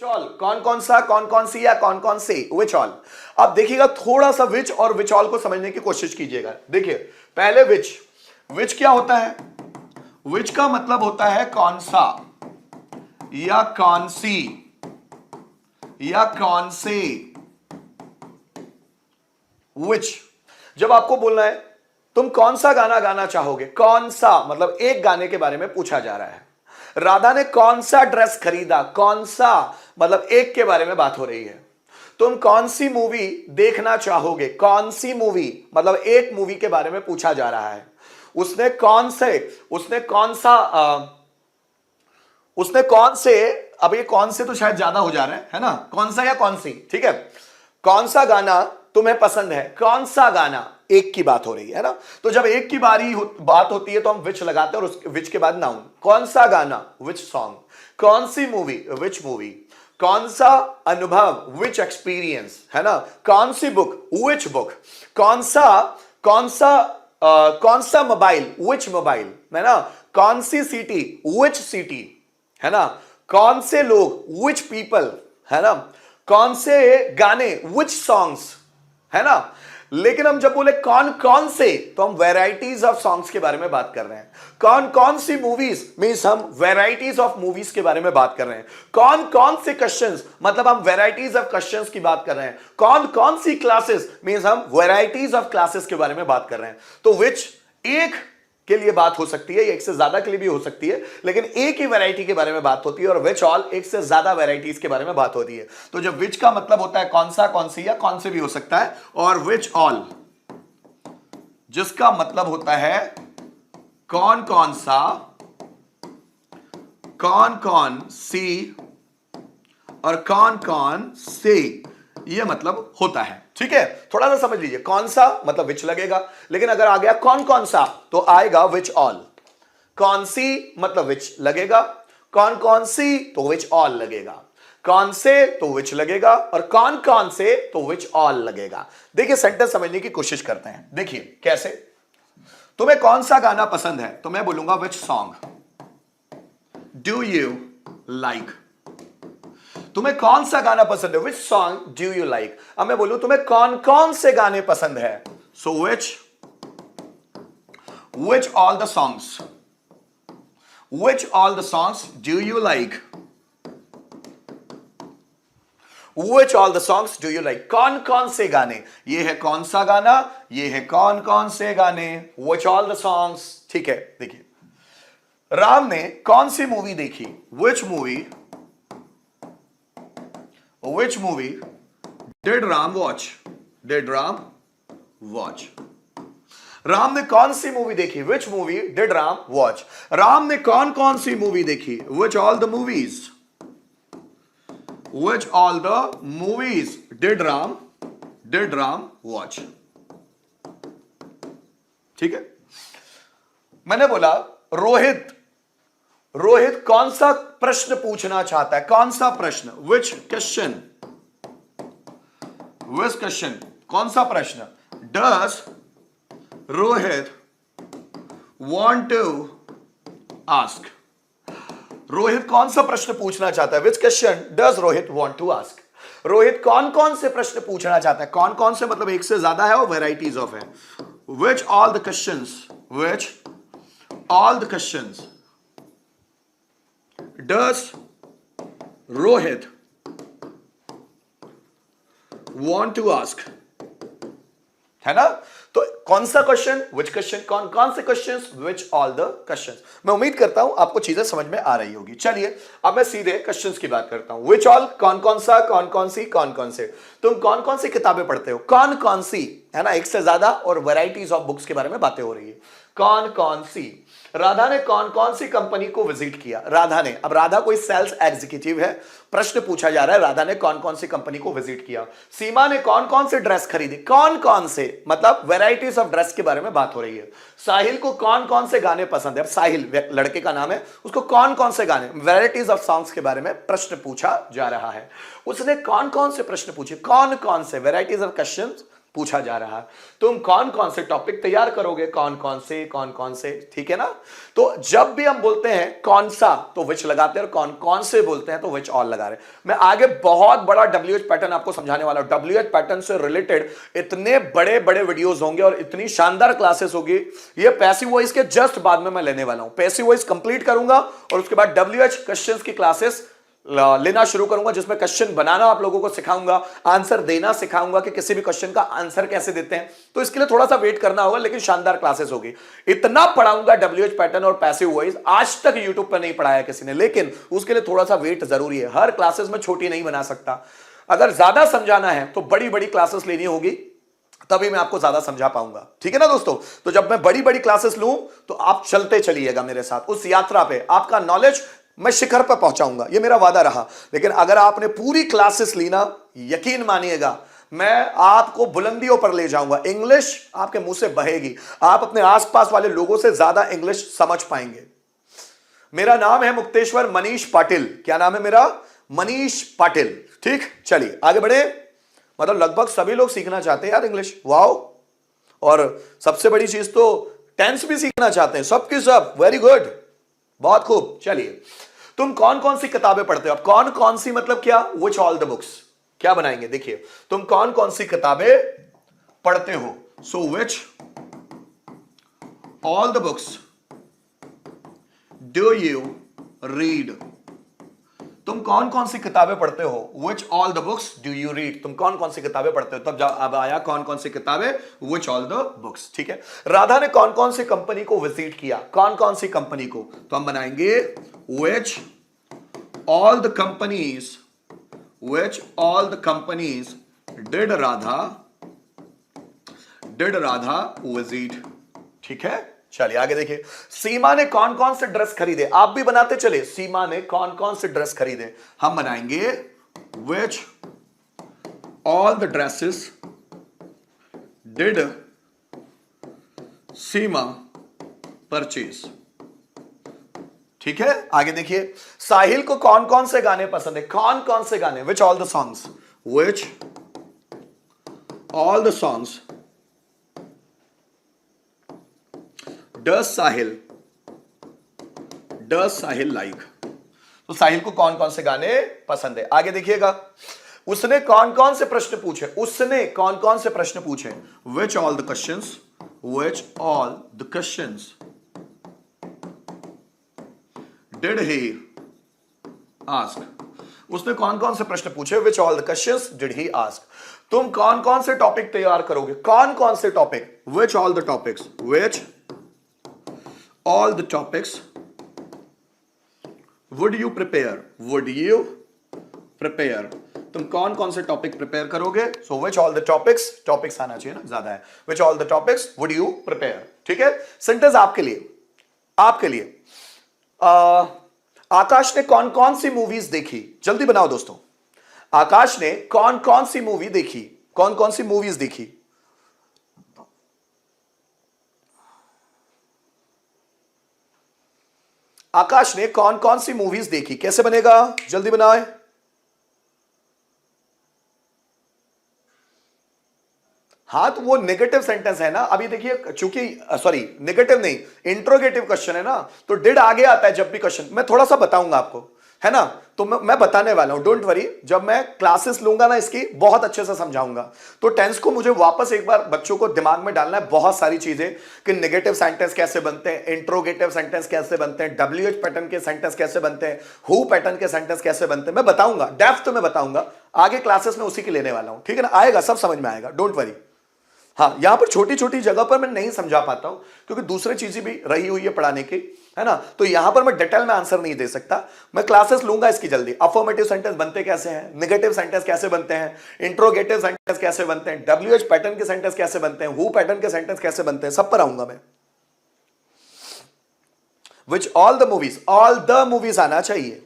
All कौन कौन सी या कौन कौन से, विच ऑल। अब देखिएगा थोड़ा सा विच और विच ऑल को समझने की कोशिश कीजिएगा। देखिए पहले विच क्या होता है? विच का मतलब होता है कौन सा या कौन सी या कौन से। विच जब आपको बोलना है तुम कौन सा गाना गाना चाहोगे, कौन सा मतलब एक गाने के बारे में पूछा जा रहा है। राधा ने कौन सा ड्रेस खरीदा, कौन सा मतलब एक के बारे में बात हो रही है। तुम कौन सी मूवी देखना चाहोगे, कौन सी मूवी मतलब एक मूवी के बारे में पूछा जा रहा है। उसने कौन से, अब ये कौन से तो शायद ज्यादा हो जा रहा है ना, कौन सा या कौन सी, ठीक है। कौन सा गाना तुम्हें पसंद है, कौन सा गाना, एक की बात हो रही है ना। तो जब एक की बात होती है तो हम विच लगाते हैं और उस विच के बाद नाउन। कौन सा गाना, विच सॉन्ग। कौन सी मूवी, विच मूवी। कौन सा अनुभव, विच एक्सपीरियंस, है ना। कौन सी बुक, विच बुक। कौन सा मोबाइल, विच मोबाइल, है ना। कौन सी सिटी, विच सिटी, है ना। कौन से लोग, विच पीपल, है ना। कौन से गाने, विच सॉन्ग्स, है ना। लेकिन हम जब बोले कौन कौन से तो हम वैरायटीज ऑफ सॉन्ग्स के बारे में बात कर रहे हैं। कौन कौन सी मूवीज मींस हम वैरायटीज ऑफ मूवीज के बारे में बात कर रहे हैं। कौन कौन से क्वेश्चंस मतलब हम वैरायटीज ऑफ क्वेश्चंस की बात कर रहे हैं। कौन कौन सी क्लासेस मींस हम वैरायटीज ऑफ क्लासेस के बारे में बात कर रहे हैं। तो विच एक के लिए बात हो सकती है, एक से ज्यादा के लिए भी हो सकती है, लेकिन एक ही वैरायटी के बारे में बात होती है। और विच ऑल एक से ज्यादा वैरायटीज के बारे में बात होती है। तो जब विच का मतलब होता है कौन सा, कौन सी या कौन से भी हो सकता है। और विच ऑल जिसका मतलब होता है कौन कौन सा, कौन कौन सी और कौन कौन से, यह मतलब होता है। ठीक है, थोड़ा सा समझ लीजिए। कौन सा मतलब विच लगेगा, लेकिन अगर आ गया कौन कौन सा तो आएगा विच ऑल। कौन सी मतलब विच लगेगा, कौन कौन सी तो विच ऑल लगेगा। कौन से तो विच लगेगा और कौन कौन से तो विच ऑल लगेगा। देखिए सेंटेंस समझने की कोशिश करते हैं। देखिए कैसे, तुम्हें कौन सा गाना पसंद है तो मैं बोलूंगा which song do you like. तुम्हें कौन सा गाना पसंद है, which song do you like. अब मैं बोलूं तुम्हें कौन कौन से गाने पसंद है, so which all the songs, which all the songs do you like. Which all the songs do you like, कौन कौन से गाने। ये है कौन सा गाना, ये है कौन कौन से गाने, विच ऑल द सॉन्ग्स। ठीक है, देखिए राम ने कौन सी मूवी देखी, which movie did Ram watch, did Ram watch. Ram ने कौन सी मूवी देखी, which movie did Ram watch. Ram ने कौन कौन सी मूवी देखी, विच all the movies, which all the movies did Ram watch. ठीक है, मैंने बोला रोहित कौन सा प्रश्न पूछना चाहता है, कौन सा प्रश्न, विच क्वेश्चन, कौन सा प्रश्न। Does Rohit want to ask, Rohit कौन सा प्रश्न पूछना चाहता है, which question does Rohit want to ask. Rohit कौन कौन से प्रश्न पूछना चाहता है, कौन कौन से मतलब एक से ज्यादा है और वैरायटीज ऑफ है। विच all the questions, which all the questions does Rohit want to ask, है ना। तो कौन सा क्वेश्चन, विच क्वेश्चन, कौन कौन से questions, which all the questions. मैं उम्मीद करता हूं आपको चीजें समझ में आ रही होगी। चलिए अब मैं सीधे क्वेश्चंस की बात करता हूं। विच ऑल कौन कौन सा, कौन कौन सी, कौन कौन से। तुम कौन कौन सी किताबें पढ़ते हो, कौन कौन सी, है ना, एक से ज्यादा और वैरायटीज ऑफ बुक्स के बारे में बातें हो रही है। कौन कौन सी। राधा ने कौन कौन सी कंपनी को विजिट किया, राधा ने, अब राधा कोई सेल्स एग्जीक्यूटिव है, प्रश्न पूछा जा रहा है राधा ने कौन कौन सी कंपनी को विजिट किया। सीमा ने कौन कौन से ड्रेस खरीदी, कौन कौन से मतलब वैरायटीज ऑफ ड्रेस के बारे में बात हो रही है। साहिल को कौन कौन से गाने पसंद है, अब साहिल लड़के का नाम है, उसको कौन कौन से गाने, वैरायटीज ऑफ सॉन्ग्स के बारे में प्रश्न पूछा जा रहा है। उसने कौन कौन से प्रश्न पूछे, कौन कौन से, वैरायटीज ऑफ क्वेश्चंस पूछा जा रहा है। तुम कौन कौन से टॉपिक तैयार करोगे, कौन कौन से, ठीक है ना। तो जब भी हम बोलते हैं कौन सा तो विच लगाते हैं, और कौन कौन से बोलते हैं तो विच ऑल लगा रहे हैं। मैं आगे बहुत बड़ा WH पैटर्न आपको समझाने वाला हूं। WH पैटर्न से रिलेटेड इतने बड़े बड़े वीडियोस होंगे और इतनी शानदार क्लासेस होगी, ये पैसिव वॉइस के जस्ट बाद में मैं लेने वाला हूं। पैसिव वॉइस कंप्लीट करूंगा और उसके बाद WH क्वेश्चंस की क्लासेस लेना शुरू करूंगा, जिसमें क्वेश्चन बनाना आप लोगों को सिखाऊंगा, आंसर देना सिखाऊंगा कि किसी भी क्वेश्चन का आंसर कैसे देते हैं। तो इसके लिए थोड़ा सा वेट करना होगा, लेकिन शानदार क्लासेस होगी। इतना पढ़ाऊंगा WH पैटर्न और पैसिव वॉइस, आज तक यूट्यूब पर नहीं पढ़ाया किसी ने, लेकिन उसके लिए थोड़ा सा वेट जरूरी है। हर क्लासेस में छोटी नहीं बना सकता। अगर ज्यादा समझाना है तो बड़ी बड़ी क्लासेस लेनी होगी, तभी मैं आपको ज्यादा समझा पाऊंगा, ठीक है ना दोस्तों। तो जब मैं बड़ी बड़ी क्लासेस लूं तो आप चलते चलिएगा मेरे साथ उस यात्रा पे, आपका नॉलेज मैं शिखर पर पहुंचाऊंगा, ये मेरा वादा रहा। लेकिन अगर आपने पूरी क्लासेस ली ना, यकीन मानिएगा मैं आपको बुलंदियों पर ले जाऊंगा। इंग्लिश आपके मुंह से बहेगी, आप अपने आसपास वाले लोगों से ज्यादा इंग्लिश समझ पाएंगे। मेरा नाम है मुक्तेश्वर मनीष पाटिल। क्या नाम है मेरा? मनीष पाटिल। ठीक, चलिए आगे बढ़े। मतलब लगभग सभी लोग सीखना चाहते हैं यार इंग्लिश, वाओ। और सबसे बड़ी चीज तो टेंस भी सीखना चाहते हैं, सबकी सब। वेरी गुड, बहुत खूब। चलिए, तुम कौन कौन सी किताबें पढ़ते हो? अब कौन कौन सी मतलब क्या? विच ऑल द बुक्स। क्या बनाएंगे? देखिए, तुम कौन कौन सी किताबें पढ़ते हो? So which all the books do you read. तुम कौन कौन सी किताबें पढ़ते हो? Which all the books do you read. तुम कौन कौन सी किताबें पढ़ते हो? तब अब आया कौन कौन सी किताबें, विच ऑल द बुक्स। ठीक है, राधा ने कौन कौन सी कंपनी को विजिट किया? कौन कौन सी कंपनी को? तो हम बनाएंगे विच all the companies, which all the companies did Radha visit. ठीक है, चलिए आगे देखिए। सीमा ने कौन कौन से ड्रेस खरीदे? आप भी बनाते चले, सीमा ने कौन कौन से ड्रेस खरीदे। हम बनाएंगे विच all the dresses did Seema purchase. ठीक है, आगे देखिए। साहिल को कौन कौन से गाने पसंद है? कौन कौन से गाने? विच all the songs, which all the songs Does Sahil like. तो साहिल को कौन कौन से गाने पसंद है? आगे देखिएगा। उसने कौन कौन से प्रश्न पूछे? उसने कौन कौन से प्रश्न पूछे? Which all the questions, which all the questions did he ask। उसने कौन कौन से प्रश्न पूछे? Which all the questions did he ask। तुम कौन कौन से टॉपिक तैयार करोगे? कौन कौन से topic? Which all the topics, which all the topics would you prepare, would you prepare। तुम कौन कौन से टॉपिक प्रिपेयर करोगे? सो विच ऑल द टॉपिक्स आना चाहिए ना, ज्यादा है। विच all the topics would you prepare. ठीक है, सेंटेंस आपके लिए आकाश ने कौन कौन सी मूवीज देखी? जल्दी बनाओ दोस्तों। आकाश ने कौन कौन सी मूवी देखी? कौन कौन सी मूवीज देखी? आकाश ने कौन कौन सी मूवीज देखी? कैसे बनेगा? जल्दी बनाए। हाँ, तो वो नेगेटिव सेंटेंस है ना। अभी देखिए, चूंकि सॉरी नेगेटिव नहीं, इंट्रोगेटिव क्वेश्चन है ना, तो डिड आगे आता है जब भी क्वेश्चन। मैं थोड़ा सा बताऊंगा आपको, है ना। तो मैं बताने वाला हूं, डोंट वरी। जब मैं क्लासेस लूंगा ना इसकी, बहुत अच्छे से समझाऊंगा। तो टेंस को मुझे वापस एक बार बच्चों को दिमाग में डालना है, बहुत सारी चीजें, कि नेगेटिव सेंटेंस कैसे बनते हैं, इंट्रोगेटिव सेंटेंस कैसे बनते हैं, WH पैटर्न के सेंटेंस कैसे बनते हैं, हु पैटर्न के सेंटेंस कैसे बनते हैं, मैं बताऊंगा। डेप्थ में बताऊंगा आगे क्लासेस में, उसी की लेने वाला हूं। ठीक है ना, आएगा, सब समझ में आएगा, डोंट वरी। हाँ, यहां पर छोटी छोटी जगह पर मैं नहीं समझा पाता हूं, क्योंकि दूसरी चीजें भी रही हुई है पढ़ाने की, है ना। तो यहां पर मैं डिटेल में आंसर नहीं दे सकता। मैं क्लासेस लूंगा इसकी जल्दी। अफर्मेटिव सेंटेंस बनते कैसे हैं, नेगेटिव सेंटेंस कैसे बनते हैं, इंट्रोगेटिव सेंटेंस कैसे बनते हैं, WH पैटर्न के सेंटेंस कैसे बनते हैं, हु पैटर्न के सेंटेंस कैसे बनते हैं, सब पर आऊंगा मैं। विच ऑल द मूवीज आना चाहिए।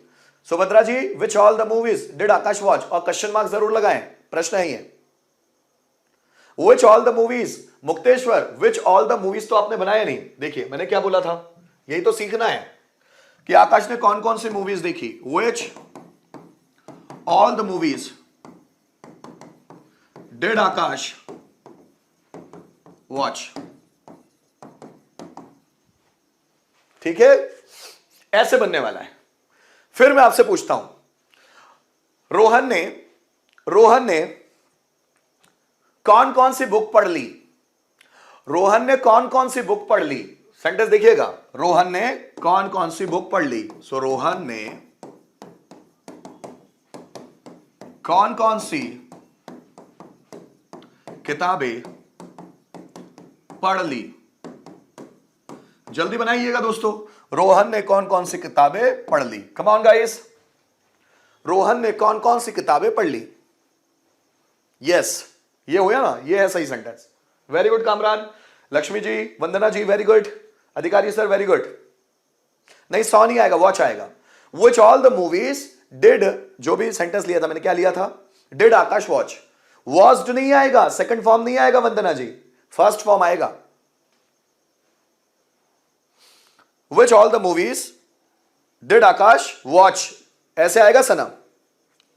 Subhadra ji, which all the movies did Akash watch, और क्वेश्चन मार्क जरूर लगाएं, प्रश्न है ये। Which all the movies, Mukteshwar which all the movies तो आपने बनाया नहीं। देखिए मैंने क्या बोला था, यही तो सीखना है कि आकाश ने कौन कौन सी मूवीज देखी। विच all the movies did Akash watch. ठीक है, ऐसे बनने वाला है। फिर मैं आपसे पूछता हूं, रोहन ने कौन कौन सी बुक पढ़ ली? रोहन ने कौन कौन सी बुक पढ़ ली? सेंटेंस देखिएगा, रोहन ने कौन कौन सी बुक पढ़ ली। सो रोहन ने कौन कौन सी किताबें पढ़ ली? जल्दी बनाइएगा दोस्तों, रोहन ने कौन कौन सी किताबें पढ़ ली? कम ऑन गाइस, रोहन ने कौन कौन सी किताबें पढ़ ली? यस, ये हुआ ना, ये है सही sentence. Very good Kamran, Lakshmi ji, Vandana ji very good, Adhikari sir very good. नहीं, सॉ नहीं आएगा, वॉच आएगा। Which all the movies did, जो भी सेंटेंस लिया था मैंने, क्या लिया था? Did Akash watch. वॉच्ड नहीं आएगा, सेकंड फॉर्म नहीं आएगा वंदना जी, फर्स्ट फॉर्म आएगा। Which all the movies did Akash watch, ऐसे आएगा सना।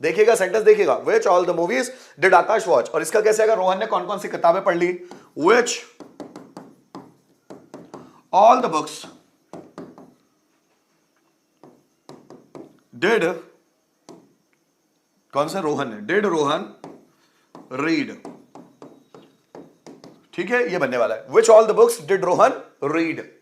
देखिएगा सेंटेंस, देखिएगा, विच all the movies did Akash watch. और इसका कैसे आएगा? रोहन ने कौन कौन सी किताबें पढ़ ली? Which all the books did, कौन सा? रोहन ने, डिड रोहन रीड। ठीक है, ये बनने वाला है, विच all the books did Rohan read.